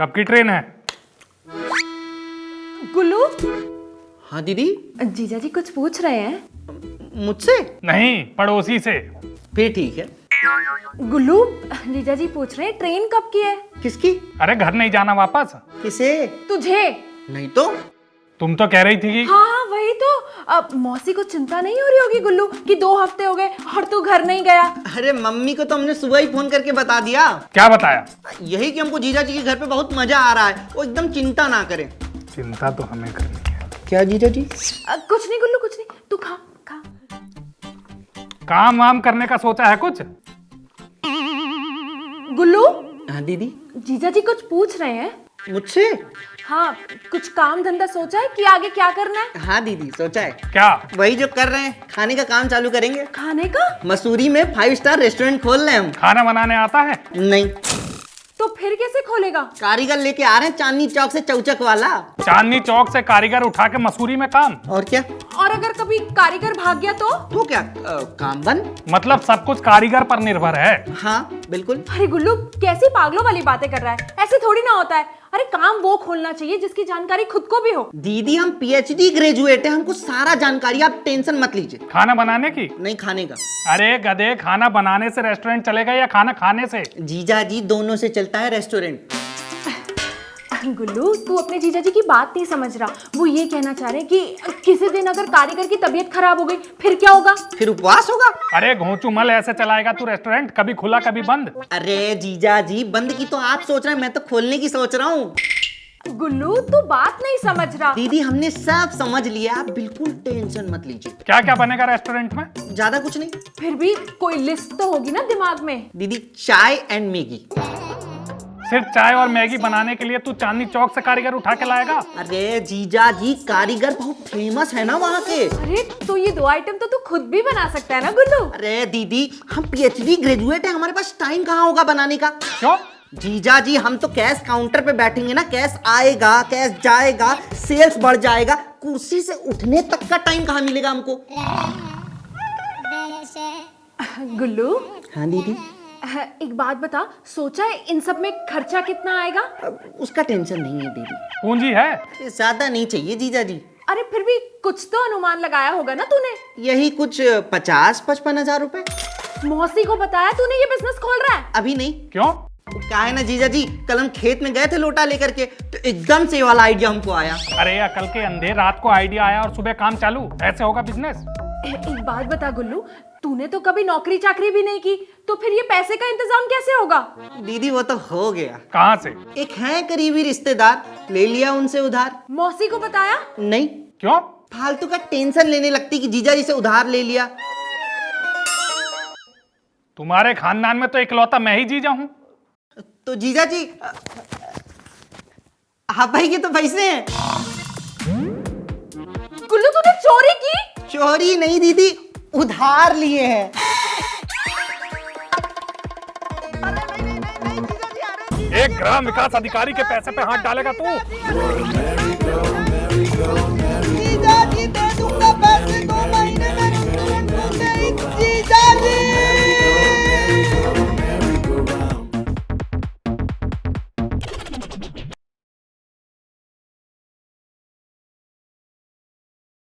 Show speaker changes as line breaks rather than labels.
कब की ट्रेन है?
गुल्लू,
हाँ दीदी।
जीजा जी कुछ पूछ रहे हैं।
मुझसे?
नहीं, पड़ोसी से।
फिर ठीक है।
गुल्लू, जीजा जी पूछ रहे हैं ट्रेन कब की है।
किसकी?
अरे घर नहीं जाना वापस?
किसे?
तुझे।
नहीं तो।
तुम तो कह रही थी कि
हाँ वही तो। अब मौसी को चिंता नहीं हो रही होगी गुल्लू कि 2 हफ्ते हो गए और तू घर नहीं गया।
अरे मम्मी को तो हमने सुबह ही फोन करके बता दिया।
क्या बताया?
यही कि हमको जीजा जी के घर पे बहुत मजा आ रहा है, वो एकदम चिंता ना करें।
चिंता तो हमें करनी है।
क्या जीजा जी?
कुछ नहीं गुल्लू, कुछ नहीं, तू खा खा।
काम वाम करने का सोचा है कुछ?
गुल्लू,
हाँ दीदी।
जीजा जी कुछ पूछ रहे हैं।
मुझसे?
हाँ, कुछ काम धंधा सोचा है कि आगे क्या करना है?
हाँ दीदी, सोचा है।
क्या?
वही जो कर रहे हैं, खाने का काम चालू करेंगे।
खाने का?
मसूरी में 5 स्टार रेस्टोरेंट खोल रहे हैं हम।
खाना बनाने आता है?
नहीं।
तो फिर कैसे खोलेगा?
कारीगर लेके आ रहे हैं चांदनी चौक से, चौचक वाला।
चांदनी चौक से कारीगर उठा के मसूरी में काम?
और क्या?
और अगर कभी कारीगर भाग गया तो
क्या काम बंद?
मतलब सब कुछ कारीगर पर निर्भर है?
हाँ बिल्कुल।
अरे गुल्लू, कैसी पागलों वाली बातें कर रहा है, ऐसे थोड़ी ना होता है। अरे काम वो खोलना चाहिए जिसकी जानकारी खुद को भी हो।
दीदी हम पीएचडी ग्रेजुएट हैं, हमको सारा जानकारी, आप टेंशन मत लीजिए।
खाना बनाने की?
नहीं, खाने का।
अरे गधे, खाना बनाने से रेस्टोरेंट चलेगा या खाना खाने से?
जीजा जी दोनों से चलता है रेस्टोरेंट।
गुल्लू, तू अपने जीजा जी की बात नहीं समझ रहा। वो ये कहना चाह रहे हैं कि किसी दिन अगर कारीगर की तबीयत खराब हो गई फिर क्या होगा?
फिर उपवास होगा।
अरे घोंचू मल, ऐसे चलाएगा तू रेस्टोरेंट? कभी खुला कभी बंद।
अरे जीजा जी, बंद की तो आप सोच रहे हैं, मैं तो खोलने की सोच रहा हूँ।
गुल्लू, तू बात नहीं समझ रहा।
दीदी हमने सब समझ लिया, आप बिल्कुल टेंशन मत लीजिए।
क्या क्या बनेगा रेस्टोरेंट में?
ज्यादा कुछ नहीं।
फिर भी कोई लिस्ट तो होगी ना दिमाग में।
दीदी चाय एंड मैगी।
सिर्फ चाय और मैगी बनाने के लिए तू चांदनी चौक से कारीगर उठा के लाएगा?
अरे जीजा जी, कारीगर बहुत फेमस है ना वहाँ के।
अरे तो ये 2 आइटम तो तू खुद भी बना सकता है ना गुल्लू।
अरे दीदी हम पीएचडी ग्रेजुएट हैं, हमारे पास टाइम कहाँ होगा बनाने का।
क्यों?
जीजा जी हम तो कैश काउंटर पे बैठेंगे ना, कैश आएगा कैश जाएगा, सेल्स बढ़ जाएगा, कुर्सी से उठने तक का टाइम कहाँ मिलेगा हमको।
गुल्लू,
हाँ दीदी।
एक बात बता, सोचा है इन सब में खर्चा कितना आएगा?
अब उसका टेंशन नहीं है दीदी।
पूंजी है?
ज्यादा नहीं चाहिए जीजा जी।
अरे फिर भी कुछ तो अनुमान लगाया होगा ना तूने।
यही कुछ 50-55 हजार रुपए।
मौसी को बताया तूने ये बिजनेस खोल रहा है?
अभी नहीं।
क्यों?
क्या है ना जीजा जी, कल हम खेत में गए थे लोटा लेकर के, तो एकदम से ये वाला आइडिया हमको आया।
अरे कल के अंधेर रात को आइडिया आया और सुबह काम चालू, ऐसे होगा बिजनेस?
एक बात बता गुल्लू, तूने तो कभी नौकरी चाकरी भी नहीं की, तो फिर ये पैसे का इंतजाम कैसे होगा?
दीदी वो तो हो गया।
कहाँ से?
एक है करीबी रिश्तेदार, ले लिया उनसे उधार।
मौसी को बताया?
नहीं।
क्यों?
फालतू का टेंशन लेने लगती कि जीजा जी से उधार ले लिया।
तुम्हारे खानदान में तो इकलौता मैं ही जीजा हूँ।
तो जीजा जी आप भाई के तो पैसे हैं।
गुल्लू, तूने चोरी की?
चोरी नहीं दीदी, उधार लिए हैं।
एक ग्राम विकास अधिकारी के पैसे पे हाथ डालेगा तू?
जीजा